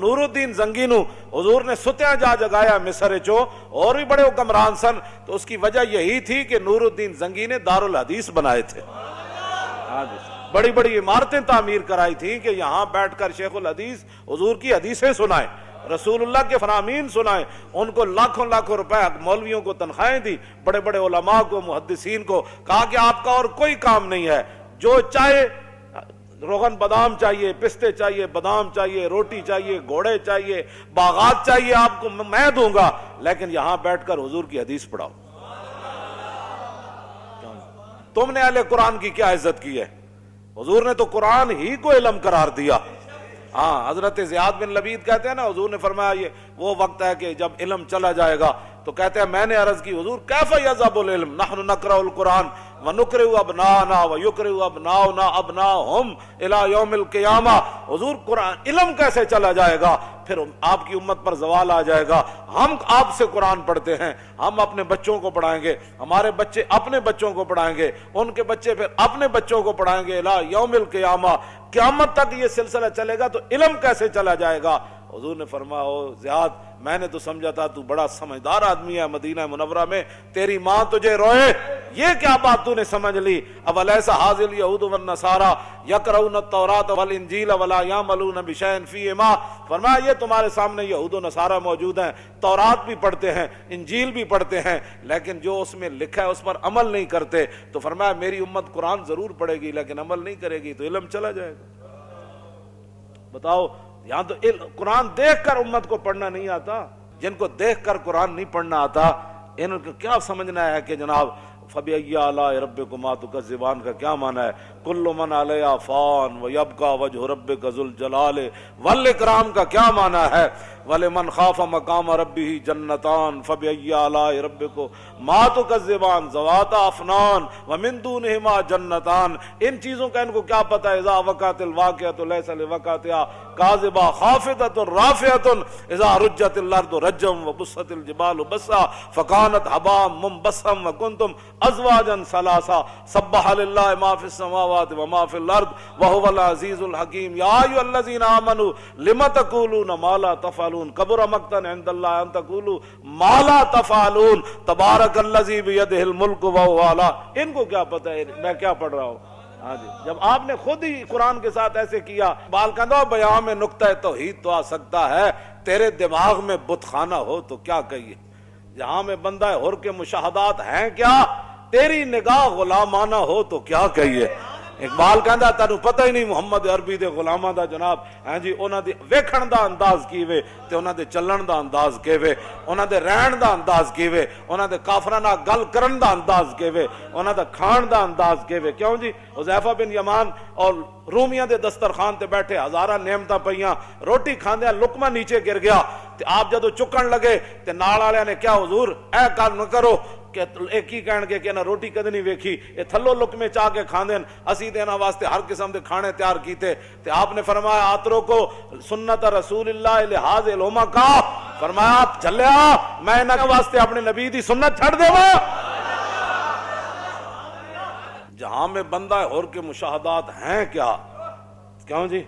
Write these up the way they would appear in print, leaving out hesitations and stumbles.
نور الدین زنگی نو حضور نے ستیاں جا جگایا مصر چو، اور بھی بڑے حکمران سن، تو اس کی وجہ یہی تھی کہ نور الدین زنگی نے دارالحدیث بنائے تھے، بڑی بڑی عمارتیں تعمیر کرائی تھیں کہ یہاں بیٹھ کر شیخ الحدیث حضور کی حدیثیں سنائیں، رسول اللہ کے فرامین سنائیں، ان کو لاکھوں لاکھوں روپے مولویوں کو تنخواہیں دی، بڑے بڑے علماء کو، محدثین کو، کہا کہ آپ کا اور کوئی کام نہیں ہے، جو چاہے روغن بادام چاہیے، پستے چاہیے، بادام چاہیے، روٹی چاہیے، گھوڑے چاہیے، باغات چاہیے، آپ کو میں دوں گا، لیکن یہاں بیٹھ کر حضور کی حدیث پڑھاؤ۔ تم نے اہل قرآن کی کیا عزت کی ہے؟ حضور نے تو قرآن ہی کو علم قرار دیا۔ ہاں، حضرت زیاد بن لبید کہتے ہیں نا، حضور نے فرمایا یہ وہ وقت ہے کہ جب علم چلا جائے گا، تو کہتے ہیں میں نے عرض کی حضور کیف یذهب العلم نحن نقرأ القرآن ونقرئ ابناءنا ويقرئ ابناؤنا ابناءهم الى يوم القیامہ، حضور قرآن علم کیسے چلا جائے گا؟ پھر آپ کی امت پر زوال آ جائے گا، ہم آپ سے قرآن پڑھتے ہیں، ہم اپنے بچوں کو پڑھائیں گے، ہمارے بچے اپنے بچوں کو پڑھائیں گے، ان کے بچے پھر اپنے بچوں کو پڑھائیں گے، الى یوم القیامہ، قیامت تک یہ سلسلہ چلے گا، تو علم کیسے چلا جائے گا؟ حضور نے فرمایا او زیاد، میں نے تو سمجھا تھا تو بڑا سمجھدار آدمی ہے، مدینہ منورہ میں تیری ماں تجھے روئے، یہ کیا بات تو نے سمجھ لی؟ اولیس ھذا الیہود والنصارى یقرؤون التوراۃ والانجیل ولا یعملون بشیء فیہما، فرمایا یہ تمہارے سامنے یہود و نصارہ موجود ہیں، تورات بھی پڑھتے ہیں، انجیل بھی پڑھتے ہیں، لیکن جو اس میں لکھا ہے اس پر عمل نہیں کرتے، تو فرمایا میری امت قرآن ضرور پڑھے گی لیکن عمل نہیں کرے گی تو علم چلا جائے گا۔ بتاؤ، یہاں تو قرآن دیکھ کر امت کو پڑھنا نہیں آتا، جن کو دیکھ کر قرآن نہیں پڑھنا آتا ان کو کیا سمجھنا ہے کہ جناب فَبِأَيِّ آلَاءِ رَبِّكُمَا تُكَذِّبَانِ کا کیا معنی ہے؟ كُلُّ مَنْ عَلَيْهَا فَانٍ وَيَبْقَى وَجْهُ رَبِّكَ ذُو الْجَلَالِ وَالْإِكْرَامِ کا کیا معنی ہے؟ وَلِمَنْ خَافَ مَقَامَ رَبِّهِ جَنَّتَانِ فَبِأَيِّ آلَاءِ رَبِّكُمَا تُكَذِّبَانِ ذَوَاتَا أَفْنَانٍ وَمِن دُونِهِمَا جَنَّتَانِ، ان چیزوں کا ان کو کیا پتہ ہے؟ اذا وقعت الواقعۃ ليس لوقعتها كاذبہ خافضۃ رافعۃ اذا رجت الارض رجا وبست الجبال بسا فكانت هباء منبثا وكنتم ازواجا ثلاثا سبح لله ما في السماوات وما في الارض وهو العزيز الحكيم يا ايها الذين امنوا لم تقولون ما لا تفعلون كبر مقتا عند الله ان تقولوا ما لا تفعلون تبارك الذي بيده الملك وهو على، ان کو کیا پتہ ہے میں کیا پڑھ رہا ہوں؟ ہاں جی، جب آپ نے خود ہی قرآن کے ساتھ ایسے کیا، بال کندھا بیان میں نقطہ توحید تو آ سکتا ہے، تیرے دماغ میں بت خانہ ہو تو کیا کہیے؟ جہاں میں بندہ حر کے مشاہدات ہیں کیا، تیری نگاہ غلامانہ ہو تو کیا کہیے؟ اقبال کہندا تینوں پتہ ہی نہیں محمد عربی دے غلاماں دا جناب، ہاں جی انہاں دی ویکھن دا انداز کیویں تے انہاں دے چلن دا انداز کیویں، انہاں دے رہن دا انداز کیویں، انہاں دے کافراں نال گل کرن دا انداز کیویں، انہاں دا کھان دا انداز کیویں۔ کیوں جی؟ حذیفہ بن یمان اور رومیاں دے دسترخوان تے بیٹھے، ہزاراں نعمتاں پئیاں، روٹی کھاندیاں لقمہ نیچے گر گیا تے آپ جدوں چکن لگے تے نال والےاں نے کیا حضور اے کام نہ کرو، کہ ایک ہی کہن گے کہ نہ روٹی کدی نہیں ویکھی، یہ تھلو لقمے چاہ کے کھاندے، اسی دینا واسطے ہر قسم دے کھانے تیار کیتے، تے آپ نے فرمایا آترو کو سنت رسول اللہ لحاظ علوما کا، فرمایا آپ چلیا میں انہاں واسطے اپنے نبی دی سنت چھڑ دیوا۔ جہاں میں بندہ حر کے مشاہدات ہیں کیا، کیوں جی؟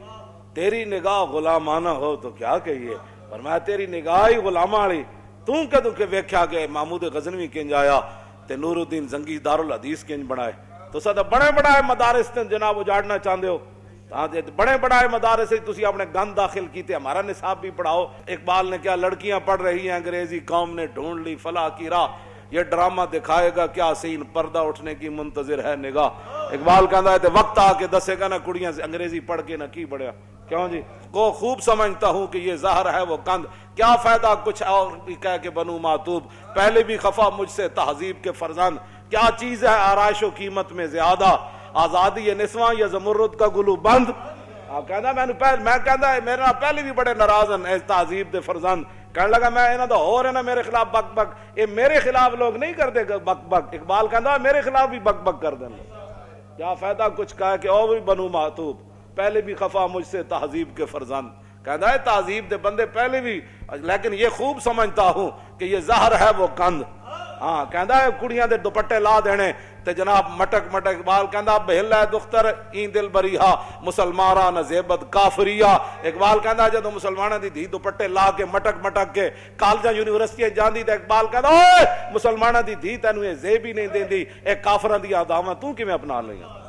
تیری نگاہ غلامانہ ہو تو کیا کہیے؟ فرمایا تیری نگاہ ہی غلامہ والی، تو کدوں کہ ویکھیا کہ محمود غزنوی کنج آیا تے نور الدین زنگی دارالحدیث کنج بنائے، تو سدا بڑے بڑے مدارس تے جناب اجاڑنا چاہتے ہو، بڑے بڑے مدارس تسی اپنے گند داخل کیتے، ہمارا نصاب بھی پڑھاؤ۔ اقبال نے کیا لڑکیاں پڑھ رہی ہیں انگریزی قوم نے ڈھونڈ لی فلاح کی راہ، یہ ڈرامہ دکھائے گا کیا سین، پردہ اٹھنے کی منتظر ہے نگاہ۔ اقبال کہتا ہے تے وقت آ کے دسے گا نا کڑیاں سے انگریزی پڑھ کے نہ کی بڑھیا، کیوں جی؟ کو خوب سمجھتا ہوں کہ یہ زہر ہے وہ کند، کیا فائدہ کچھ اور بھی کہہ کے بنوں معتوب، پہلے بھی خفا مجھ سے تہذیب کے فرزند، کیا چیز ہے آرائش و قیمت میں زیادہ، آزادی یہ نسواں یا زمرد کا گلو بند۔ کہنا میں کہندا میرے پہلے بھی بڑے ناراض ہیں تہذیب دے فرزند، کہنے لگا میں انہاں دا ہور ہے نا میرے خلاف بک بک، یہ میرے خلاف لوگ نہیں کرتے بک بک، اقبال کہندا میرے خلاف بھی بک بک کر دیں، کیا فائدہ کچھ کہا کہ او بھی بنو معتوب، پہلے بھی خفا مجھ سے تہذیب کے فرزند۔ کہتا ہے تہذیب دے بندے پہلے بھی، لیکن یہ خوب سمجھتا ہوں کہ یہ زہر ہے وہ کند۔ ہاں کہتا ہے کڑیاں دے دوپٹے لا دینے تے جناب مٹک مٹک اقبال کہندا بہل ہے دختر این دل بریہا مسلماناں نہ زیبت کافریا. اقبال کہندا جدوں مسلماناں دی دھی دوپٹے لا کے مٹک مٹک کے کالجاں یونیورسٹیاں جاندی تے اقبال کہندا اوئے مسلماناں دی دھی تینوں اے زیب ہی نہیں دیندی, اے کافراں دی اداواں تو کیویں اپنا لئیاں؟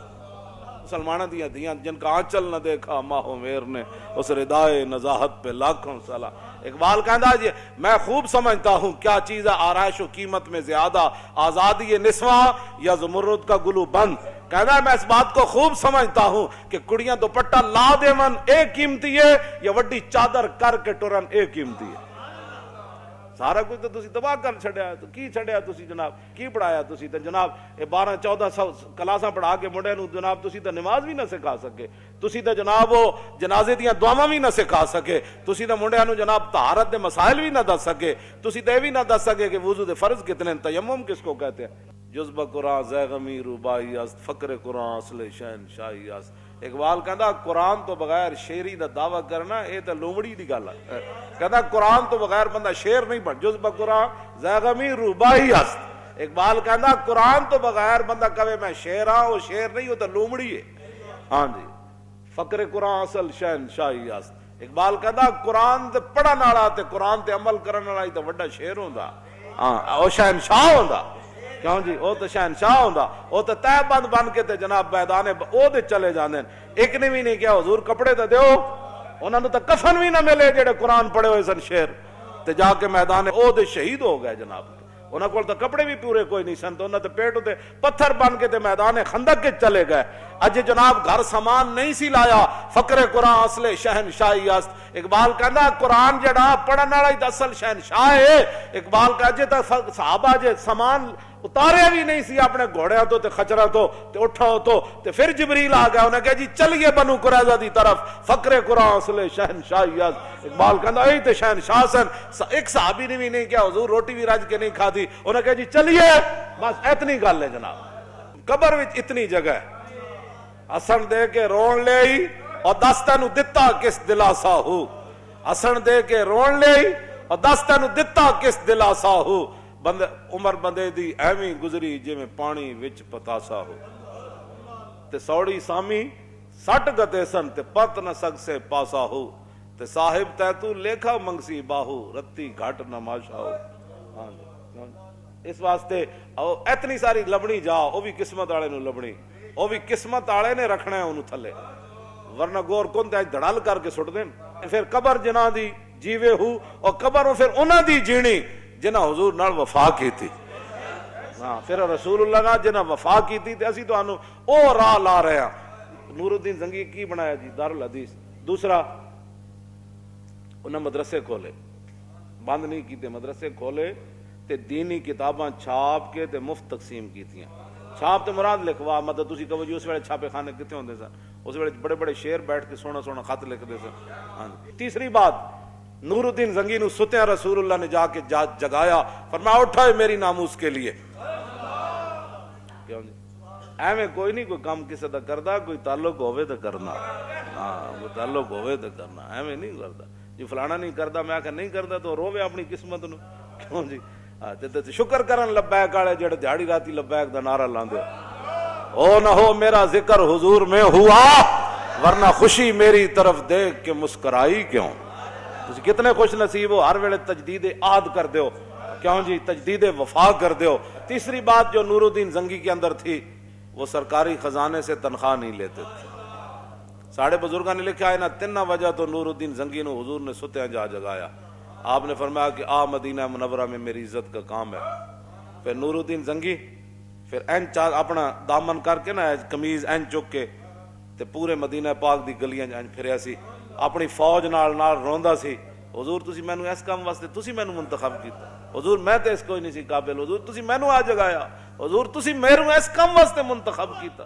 مسلمانوں دیا دیاں جن کا آنچل نہ دیکھا ماہو میر نے اس ردائے نزاہت پہ لاکھوں سلا. اقبال کہندا جی میں خوب سمجھتا ہوں کیا چیز ہے آرائش و قیمت میں زیادہ, آزادی نسواں یا زمرد کا گلو بند. کہندا میں اس بات کو خوب سمجھتا ہوں کہ کڑیاں دوپٹہ لا دیون اے قیمتی ہے یا وڈی چادر کر کے ٹرن اے قیمتی ہے. سارا کچھ تو تسی تباہ کر چھڑیا ہے, تو کی چھڑیا تسی جناب, کی پڑھایا تسی تے جناب 12-14 کلاساں پڑھا کے منڈے نو جناب تسی تے نماز بھی نہ سکھا سکے, تسی تے جناب وہ جنازے دیاں دعاواں بھی نہ سکھا سکے, تسی تے منڈے نو جناب طہارت دے مسائل بھی نہ دس سکے, تسی تے بھی نہ دس سکے کہ وضو دے فرض کتنے, تیمم کس کو کہتے ہیں. جذبہ قرآن زیغمی روبائی است, فقر قرآن اصل شہنشاہی است. اقبال کہندا قرآن تو بغیر شیری دا دعویٰ کرنا اے تے لومڑی دی گل ہے. کہندا قرآن تو بغیر بندہ شیر نہیں بن, جذبہ قرآن زیغمی روبائی است. اقبال کہندا قرآن تو بغیر بندہ کہے میں شیر ہاں, وہ شیر نہیں, وہ تے لومڑی ہے. ہاں جی, فقر قرآن اصل شہنشاہی است. اقبال کہندا قرآن تے پڑھن والا تے قرآن تے عمل کرن والا تے وڈا شیر ہوندا, ہاں او شہنشاہ ہوندا. کیوں جی, او تے شہنشاہ ہوندا, او تے تہ بند بن کے تے جناب میدان او دے چلے جاندے. ایک نے بھی نہیں کیا حضور کپڑے تے دیو, انہاں نوں تے کفن بھی نہ ملے جڑے قرآن پڑھے ہوئے سن شیر, تے جا کے میدان او دے شہید ہو گئے جناب. انہاں کول تے کپڑے بھی پورے کوئی نہیں سن, تو انہاں تے پیٹ تے پتھر بن کے تے میدان خندق کے چلے گئے. اج جناب گھر سامان نہیں سی لایا, فقر قرآن اصل شہنشاہی است. اقبال کہندا قرآن جڑا پڑھن والا ہی اصل شہنشاہ ہے. اقبال کہا جے تے صحابہ جے سامان اتارے بھی نہیں سی اپنے گھوڑیاں تو تے خچرا تو تے اٹھاؤ تو تے پھر جبریل آ گیا, انہیں کہا جی چلیے بنو قریظہ دی طرف, فقر قرآن اصل شہنشاہی است. اقبال کہندا اے تے شہنشاہ سن. ایک صحابی نے بھی نہیں کیا حضور روٹی بھی رج کے نہیں کھادی, انہیں کہا جی چلیے بس اتنی گل ہے جناب. قبر وچ اتنی جگہ ہے, اسن دے کے رون لے اور دس تینوں دتا کس دلاسا ہو, اسن دے کے رون لے اور دس تینوں دتا کس دلاسا ہو. بندے عمر بندے دی ایویں گزری جی میں پانی وچ پتاسا ہو, تے سوڑی سامی سٹ گتے سن تے پت نہ سگ سے پاسا ہو, تے صاحب تے تو لیکھا منگسی باہو رتی گھٹ نماشا ہو. اس واسطے اتنی ساری لبنی جا, او بھی قسمت والے نو لبنی, او بھی قسمت والے نے رکھنا ہے انہوں تھلے, ورنہ گور کون تے دھڑال کر کے سٹ دین. پھر قبر جنہ دی جیوے ہو, اور قبر پھر انہاں دی جینی جنہ حضور نال وفا کی تھی. ہاں پھر رسول اللہ نال جنہ وفا کی تھی تے اسی تو انہوں او راہ لا رہے ہیں. نور الدین زنگی کی بنایا جی دارالحدیث. دوسرا انہاں مدرسے کھولے, بند نہیں کیتے, مدرسے کھولے تے دینی کتاباں چھاپ کے تے مفت تقسیم کیتیاں. چھاپ تے مراد لکھوا, مطلب تسی کہو جی اس ویلے چھاپے خانے کتے ہوندے سن, اس ویلے بڑے بڑے شیر بیٹھ کے سونا سونا خط لکھدے سن. ہاں. تیسری بات, نور الدین زنگی نو ستیاں رسول اللہ نے جا کے جگایا, فرمایا اٹھا ہے میری ناموس کے لیے. کیوں جی ایویں کوئی نہیں کوئی کام کسی دا کردا, کوئی تعلق ہوئے تو کرنا. ہاں کوئی تعلق ہوئے تو کرنا, ایویں نہیں کردا جی فلانا نہیں کردا میں آخر نہیں کردا تو روے اپنی قسمت نو. کیوں جی شکر کرن لبیک والے جڑے دیہڑی راتی لبیک دا نعرہ لاندے ہو نہ ہو میرا ذکر حضور میں ہوا, ورنہ خوشی میری طرف دیکھ کے مسکرائی کیوں. تسی کتنے خوش نصیب ہو, ہر ویلے تجدید عہد کر دیو. کیوں جی تجدید وفا کر دیو. تیسری بات جو نور الدین زنگی کے اندر تھی, وہ سرکاری خزانے سے تنخواہ نہیں لیتے تھے. ساڑھے بزرگاں نے لکھا ہے نا, تین وجہ تو نور الدین زنگی نو حضور نے ستیاں جا جگایا. آپ نے فرمایا کہ آ مدینہ منورہ میں میری عزت کا کام ہے. پھر نور الدین زنگی پھر این اپنا دامن کر کے نا کمیز این چک کے تے پورے مدینہ پاک دی گلیاں این پھریا سی, اپنی فوج نال روندا سی, حضور تسی مینوں اس کام واسطے تسی مینوں منتخب کیتا, حضور میں تے اس کوئی نہیں سی قابل, حضور تسی مینوں آ جگایا, حضور تسی میرے اس کام واسطے منتخب کیتا.